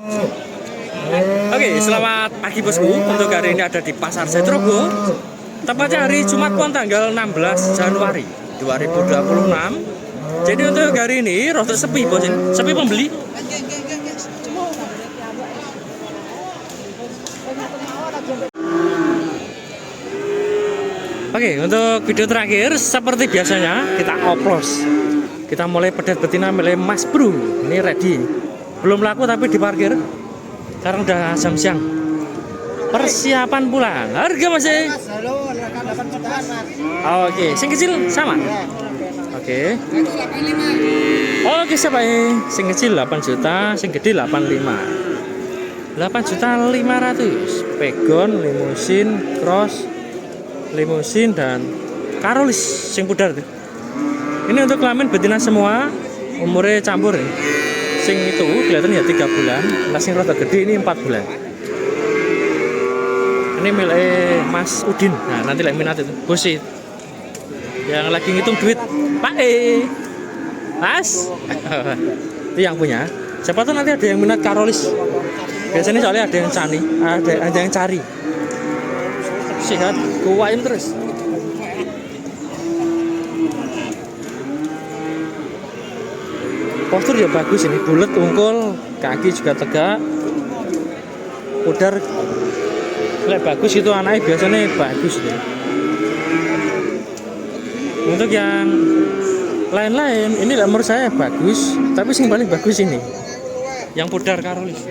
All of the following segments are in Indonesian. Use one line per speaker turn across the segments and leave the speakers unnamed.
Oke, selamat pagi bosku. Untuk hari ini ada di Pasar Setrogo. Tepatnya hari Jumat Pon tanggal 16 Januari 2026. Jadi untuk hari ini rada sepi bos, sepi pembeli. Oke, untuk video terakhir seperti biasanya kita oplos. Kita mulai pedet betina milik Mas Bro. Ini ready. Belum laku tapi diparkir. Sekarang udah jam siang. Persiapan pulang. Harga masih? Oke, sing kecil sama. Oke. Oke, siapa ini? Sing kecil 8 juta, sing gede 85. 8.500.000. Pegon, limusin, cross, limusin dan karolis sing pudar tuh. Ini untuk kelamin betina semua, umurnya campur ya. Sing itu kelihatan ya 3 bulan, nah sing rada gede ini 4 bulan. Ini milik Mas Udin. Nah, nanti lagi minat itu bosi yang lagi ngitung duit Pak Mas itu yang punya. Siapa tuh nanti ada yang minat karolis. Biasanya soalnya ada yang ada yang cari. Sehat, kuaim terus. Postur ya bagus ini, bulat, ungkul, kaki juga tegak, udar, bagus itu anaknya biasanya bagus deh. Untuk yang lain-lain, ini menurut saya bagus, tapi yang paling bagus ini, yang pudar karolis.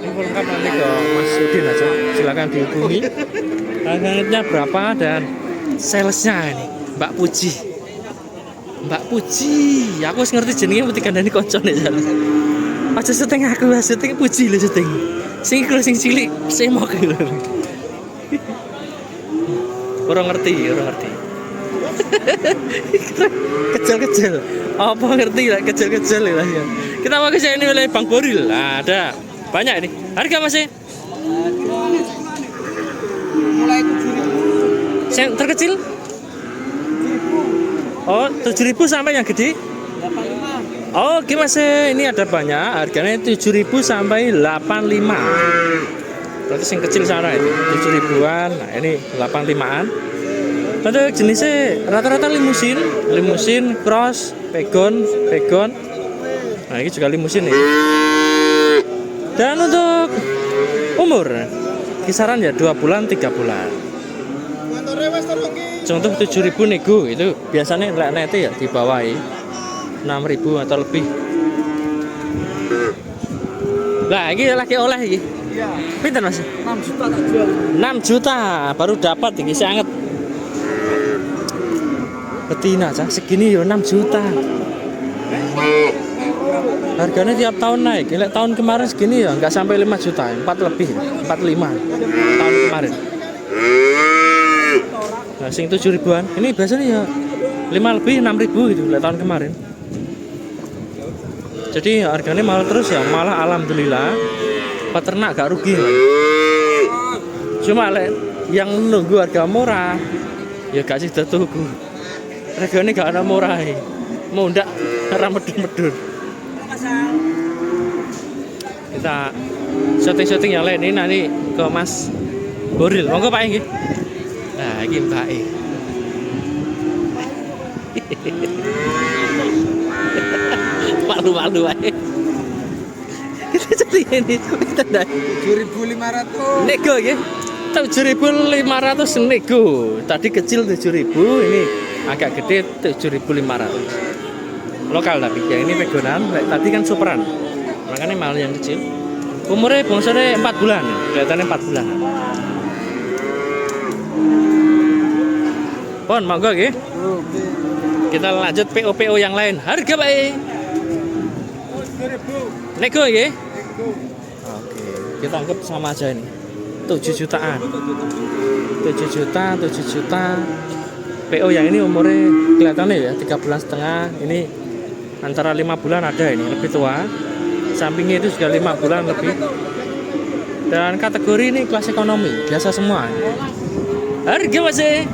Ini lengkap nanti ke Mas Udin aja, silakan dihubungi. Harganya berapa dan salesnya ini Mbak Puji. Mbak Puji, aku harus ngerti jenenge mesti kandhani koncone ya. Aja setting aku, setting Puji lho setting. Sing cilik, sing mok lho. Orang ngerti. Kecil-kecil. Apa ngerti lah kecil-kecil lah ya. Kita mau ke sini oleh Bang Boril. Nah, ada banyak ini. Harga masih?
Mulai 7.000.
Yang terkecil? Oh, 7.000 sampai yang gede?
85.
Oh, oke Mas, ini ada banyak. Harganya 7.000 sampai 85. Berarti yang kecil sana itu 7.000-an. Nah, ini 85-an. Untuk jenisnya rata-rata limusin, cross, pegon. Nah, ini juga limusin nih. Dan untuk umur kisaran ya 2 bulan 3 bulan. Contoh 7.000 nego itu biasanya nete ya dibawahi 6.000 atau lebih. Lah ini lagi oleh iki.
Iya.
Pinten Mas?
6 juta tak jual.
6 juta baru dapat iki sangat. Betina cah segini ya 6 juta. Harganya tiap tahun naik. Lek tahun kemarin segini ya nggak sampai 5 juta, 4 lebih, 45 tahun kemarin. Nah, sing 7.000-an. Ini biasanya ya 5 lebih 6.000 gitu lek tahun kemarin. Jadi harganya malah terus ya, malah alhamdulillah peternak gak rugi lah. Cuma lek yang nunggu harga murah ya gak sih tuku. Harganya gak ada murah. Mau ndak ora medur-medur. Kita syuting yang lain ini nanti ke Mas Boril. Monggo Pak nggih. Nah, iki Mbak malu-malu ae. Kita jadi ini kita ndak
7.500.
nego nggih. 7.500 nego. Tadi kecil 7.000, ini agak gede 7.500. Lokal tapi yang ini pegonan, tadi kan superan. Makanya mahal yang kecil. Umurnya bongsore 4 bulan, kelihatannya 4 bulan. Pon, monggo nggih.
Oke.
Kita lanjut PO yang lain. Harga Pak.
7.000.
Nego nggih.
Nego.
Oke, kita anggap sama aja ini. 7 jutaan. 7 juta. PO yang ini umurnya kelihatannya ya 3 bulan setengah. Ini antara 5 bulan ada ini, lebih tua. Sampingnya itu juga 5 bulan lebih. Dan kategori ini kelas ekonomi, biasa semua. Harga masih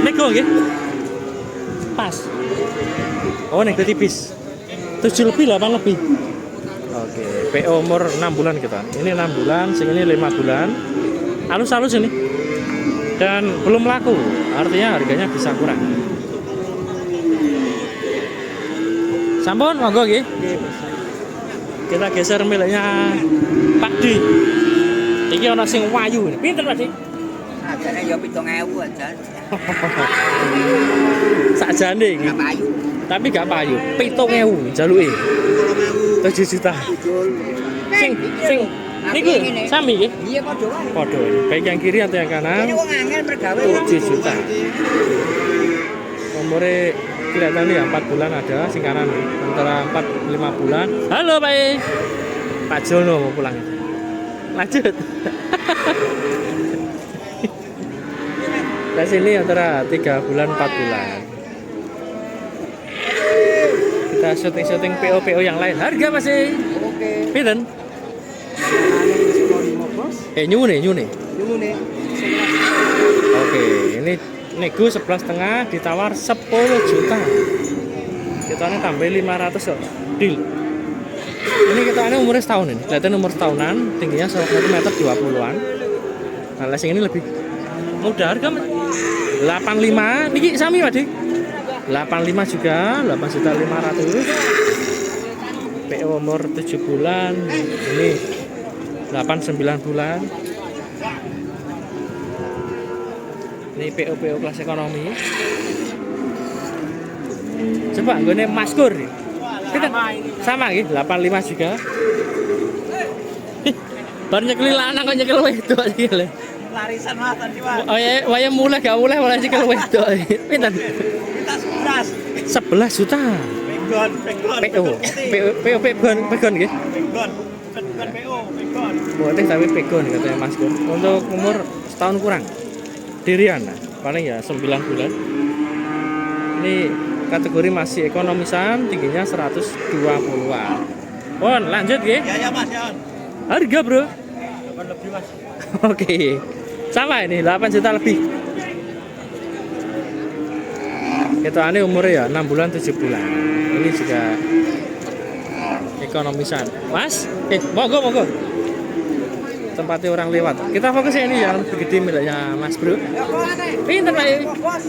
nego Monggo nggih. Pas. Oh nek tipis. 7 lebih 8 lebih. Oke, PO umur 6 bulan kita. Ini 6 bulan, sing ini 5 bulan. Halus-halus ini. Dan belum laku, artinya harganya bisa kurang. Sampun monggo nggih. Kita geser miliknya Pak Di. Iki ana sing wayu. Pinten Pak Di?
Harganya ya 7.000 aja.
Sakjane iki.
Gak payu.
Tapi gak payu. 7.000 jaluke. 7 juta. Sing niku sami nggih.
Iya padha wae.
Padha. Baik yang kiri atau yang kanan.
Ini wong angel mergawe.
7 juta. Umure kelihatan ya 4 bulan ada sing kanan antara 4-5 bulan. Halo Pak. Pak Jono mau pulang. Lanjut. Nah sini antara 3 bulan 4 bulan. Kita syuting PO yang lain. Harga masih
Oke.
pinten? Nyune.
Nyune.
Oke, ini nego 11,5 ditawar 10 juta. Kita ini tambah 500 kok. Deal. Ini kita ini umurnya setahun ini. Kelihatan umur setahunan, tingginya 1 meter 20-an. Nah, lesing ini lebih mudah harga 85. Niki sami Pak Dik. 85 juga, 8.500.000. PO umur 7 bulan. Ini 8-9 bulan. Ini PO kelas ekonomi. Coba gue maskur nih. Kita sama gitu, 85 juga. Baru nyekel lanang kok nyekel wedok iki lho.
Larisan matan iki, Pak.
Oh ya, waya mulai gak mulai malah nyekel wedok. Pinten?
Kita
11 juta. Pegon nggih.
Bukan PO, pegon.
Boleh tapi pegon katanya Mas Gun. Untuk umur setahun kurang. Dirian nah, paling ya 9 bulan. Ini kategori masih ekonomisan, tingginya 120-an. Pon, lanjut nggih.
Ya Mas, ya.
Harga, Bro.
8 lebih, Mas.
Oke. Sama ini 8 juta lebih. Kita ini umurnya ya 6 bulan 7 bulan. Ini juga ekonomisan. Mas, monggo. Tempatnya orang lewat. Kita fokus ini yang lebih gede miliknya Mas Bro. Pinten Pak?
Bos,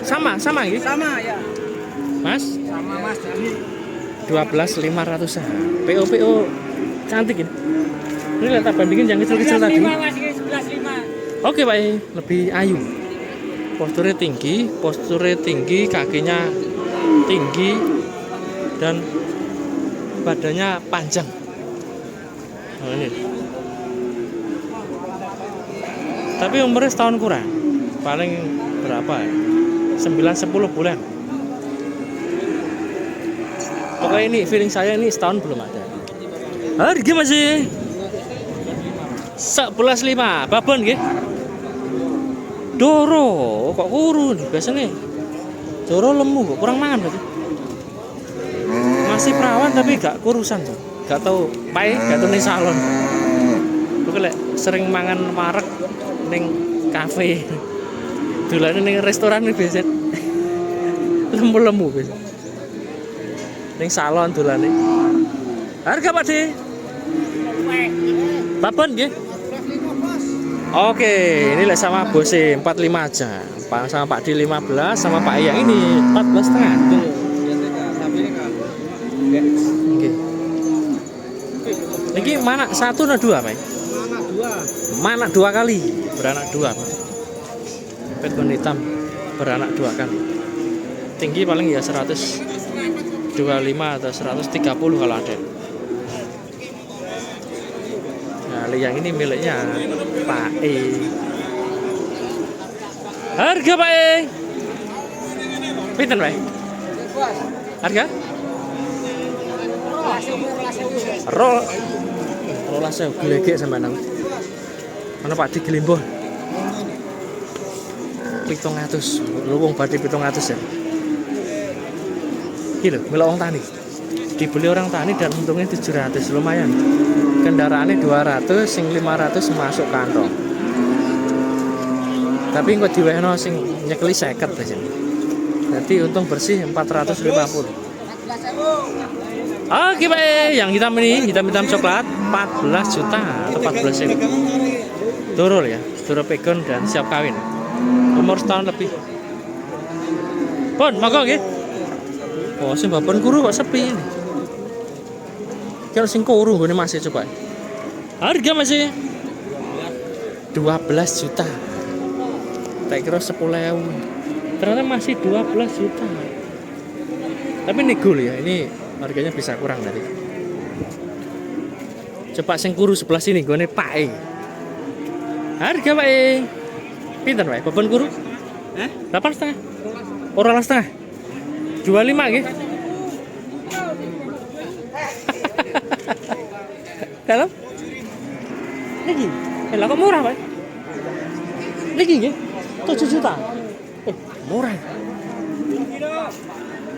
12.500.
Sama gitu.
Sama ya.
Mas,
Sama Mas Dani.
12.500-an. PO cantik ini. Ini lihat bandingin yang kecil-kecil tadi.
11.5 Mas, 11.5.
Oke Pak, lebih ayu. Posturnya tinggi, kakinya tinggi dan badannya panjang. Nah, ini. Tapi umurnya setahun kurang. Paling berapa ya? 9-10 bulan. Pokoknya ini feeling saya ini setahun belum ada. Harga masih 11.500. Babon nggih. Doro kok kurun biasanya. Doro lemu kok kurang mangan berarti. Masih perawan tapi gak kurusan tuh. Gak tahu pai, gak tahu ning salon. Lu lek sering mangan marek ning kafe. Dolane ning restoran iki biasa. Lemu-lemu biasa. Ning salon dolane. Harga Pak De? Babon nggih? Oke, ini lah sama bose 45 aja. Sama Pak D 15, sama Pak Yang ini 14,5. Oke. Ini mana 1 atau 2, Pak? Mana 2 kali, beranak 2. Pegon hitam beranak 2 kali. Tinggi paling ya 125 atau 130 kalau ada. Yang ini miliknya Pak E. Harga Pak E? Pinten Pak? Harga? Rola saya gelegek sama nang. Mana Pak di Gelimbo? 700. Lu wong badhe 700 ya. Iki lho, milih wong tani. Dibeli orang tani dan untungnya 700, lumayan. Kendaraannya 200, sing 500 masuk kantong. Tapi kok diwehno sing nyekeli 50 aja. Jadi untung bersih 450. Oke baik, yang hitam ini hitam coklat 14 juta atau 14 ribu. Turul ya, turul pegon dan siap kawin. Umur setahun lebih. Pon, monggo nggih. Oh, sing babon kuru kok sepi ini. Kalau sing kuru nggone masih coba. Harga masih 12 juta. Tak kira 10.000. Ternyata masih 12 juta. Tapi ini gul ya, ini harganya bisa kurang tadi. Coba sing kuru sebelah sini gone Pak. Harga Pak. Pinten Pak? Babon kuru? 8,5. Ora 8,5. Jual 5 nggih. Dalam? Niki. Lah kok murah, Pak? Niki nggih. 7 juta. Murah.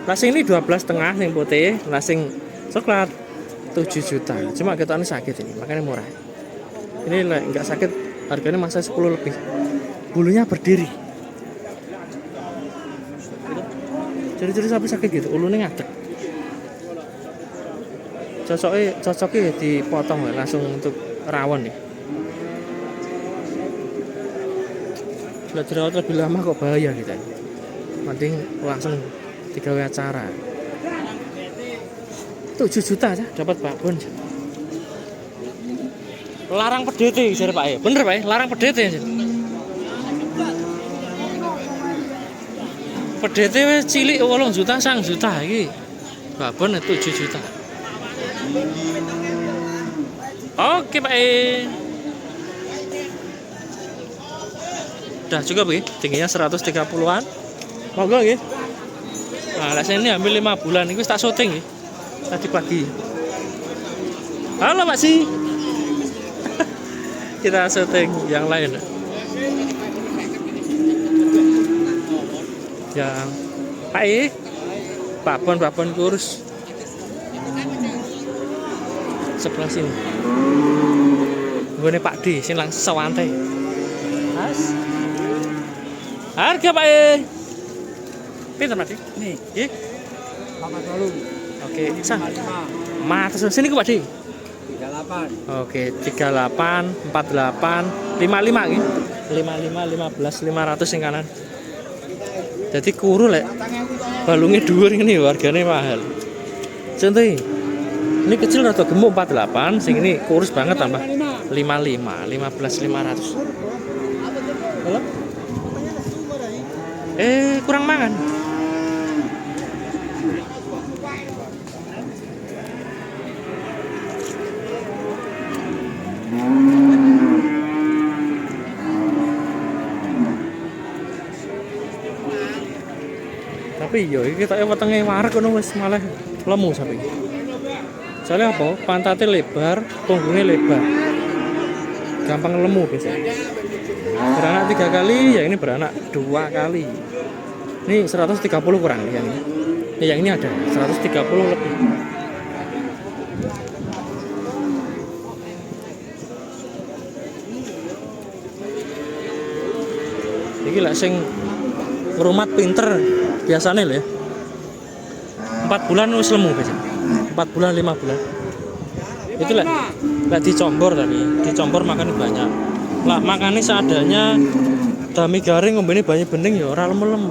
Lah sing ini 12,5 sing putih, lah sing coklat 7 juta. Cuma ketokane sakit ini, makanya murah. Ini enggak sakit, harganya masa 10 lebih. Bulunya berdiri. Ciri-ciri sapi sakit gitu, ulunya ngadeg. Cocoknya dipotong langsung untuk rawon nih. Bila dirawat lebih lama kok bahaya kita. Mending langsung digawe acara. 7 juta aja dapat babon. Larang PDT jare Pak. Bener Pak, larang PDT. PDT wis cilik 8 juta, 9 juta iki. Babon 7 juta. Oke Pak. Udah cukup nggih, tingginya 130-an. Monggo nggih. Nah, lek ini ambil 5 bulan iki wis tak syuting nggih. Tadi pagi. Halo Pak Si. Kita syuting yang lain. Yang Pak babon kurus. Sebelah sini. Gone Pak D sing langsung sawantai. Mas. Harga Pak pinten Pak D?
Nih,
Nggih.
88.
Oke, sah.
55.
Mates sini ku Pak D.
38.
Oke, 38, 48, 55 nggih. 55, 15, 500 sing kanan. Jadi kuru lek balungnya dhuwur ngene hargane mahal. Contoh ini kecil rada gemuk 48, sing ini kurus banget tambah 55, 15, 500. Halo? Kurang mangan. Tapi yo iki kita wetenge wareg ngono wis malah lemu sapi. Soalnya apa? Pantatnya lebar, punggungnya lebar. Gampang lemu biasanya. Beranak 3 kali, yang ini beranak 2 kali. Ini 130 kurang yang ini. Yang ini ada 130 lebih. Iki lah sing ngrumat pinter biasanya lho ya. 4 bulan wis lemu biasanya. 4 bulan 5 bulan. Itu lah dicombor tadi, dicombor makan banyak. Lah makannya seadanya, dami garing ngombene banyak bening ya ora lemu-lemu.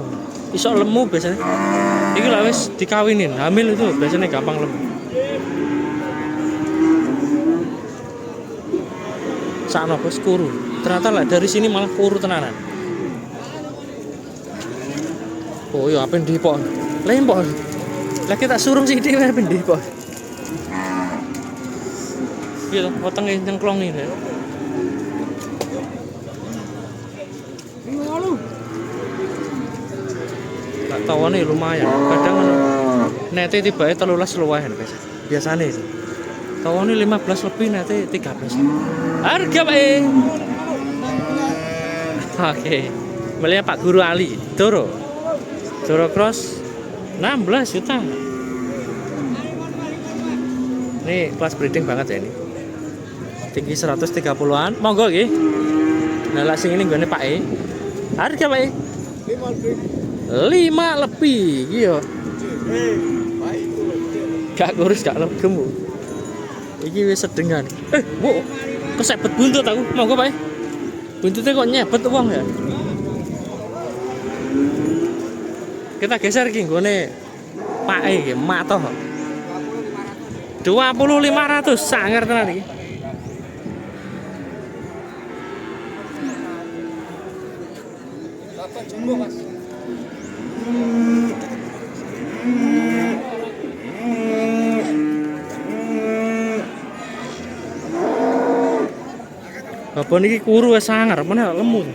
Iso lemu biasanya. Iki lah wis dikawinin, hamil itu biasanya gampang lemu. Sakno bos kuru. Ternyata lah dari sini malah kuru tenanan. Oh ya apa ndi pok? Lempok. Lah kita surung sih dhewe apa ndi pok? Iya, potongnya nyengklong ini. Tak tahu nih lumayan. Kadang nete tiba 13 lumayan biasanya. Tahu nih 15 lebih nete 13. Harga Pak. Oke. Melihat Pak Guru Ali, Doro Cross 16 juta. Ini kelas breeding banget ya ini. Tinggi 130-an. Monggo nggih. Nah, lah sing ini nggone Pak Harga Pak? 5 lebih iya. Gak kurus gak gemuk. Iki wis sedengan. Bu, kesepet buntut aku. Mau Pak? Buntutnya kok nyebet wong ya? Kita geser iki nggone Pak iki, mak toh. 20.500 sangar tenan iki.
Dapat jumbo, Mas.
Babon iki kuru wis sangar, meneh lemu.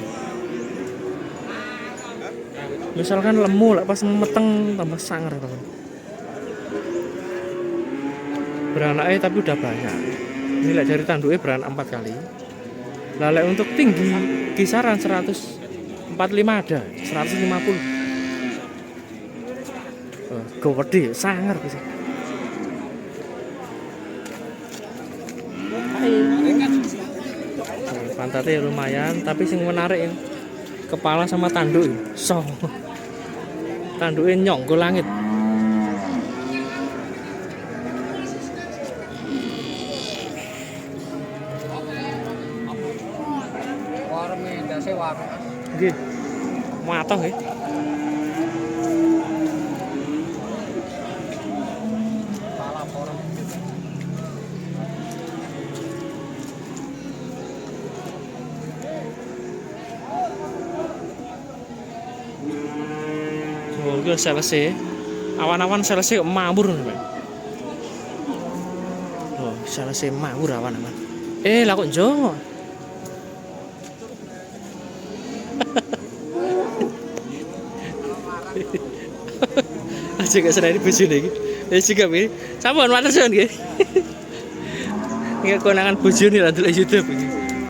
Misalkan lemu lek pas meteng tambah sangar babon. Beranaknya tapi udah banyak. Ini lek dari tanduknya beranak 4 kali. Lah lek untuk tinggi kisaran 145 ada, 150. Gede, sangar bisa. Pantatnya lumayan, tapi sing menarik ya, kepala sama tanduk. So, tanduknya nyong ke langit.
Warme ndase warme.
Nggih. Matoh nggih.
Salah orang.
Oh, gue selesai. Awan-awan selesai mabur nih. Oh, selesai mabur awan-awan. Lah kok jongo? Aja gak seneng bojone iki. Juga iki. Sampun matur suwun nggih. Nggih konangan bojone ra delok YouTube iki.